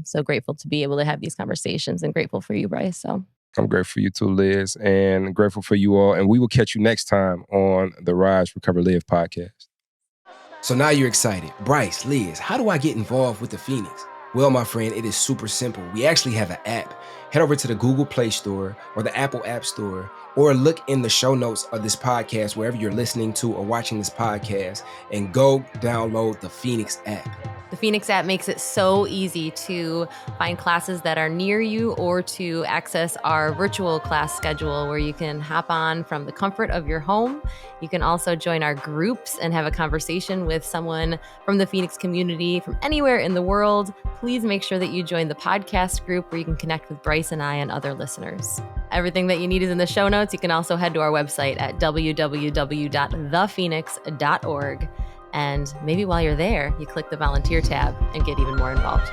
Speaker 1: So grateful to be able to have these conversations, and grateful for you, Bryce. So
Speaker 3: I'm grateful for you too, Liz, and grateful for you all. And we will catch you next time on the Rise, Recover, Live podcast.
Speaker 2: So now you're excited. Bryce, Liz, how do I get involved with the Phoenix? Well, my friend, it is super simple. We actually have an app. Head over to the Google Play Store or the Apple App Store, or look in the show notes of this podcast, wherever you're listening to or watching this podcast, and go download the Phoenix app.
Speaker 1: The Phoenix app makes it so easy to find classes that are near you, or to access our virtual class schedule where you can hop on from the comfort of your home. You can also join our groups and have a conversation with someone from the Phoenix community from anywhere in the world. Please make sure that you join the podcast group where you can connect with Bryce and I and other listeners. Everything that you need is in the show notes. You can also head to our website at www.thephoenix.org. And maybe while you're there, you click the volunteer tab and get even more involved.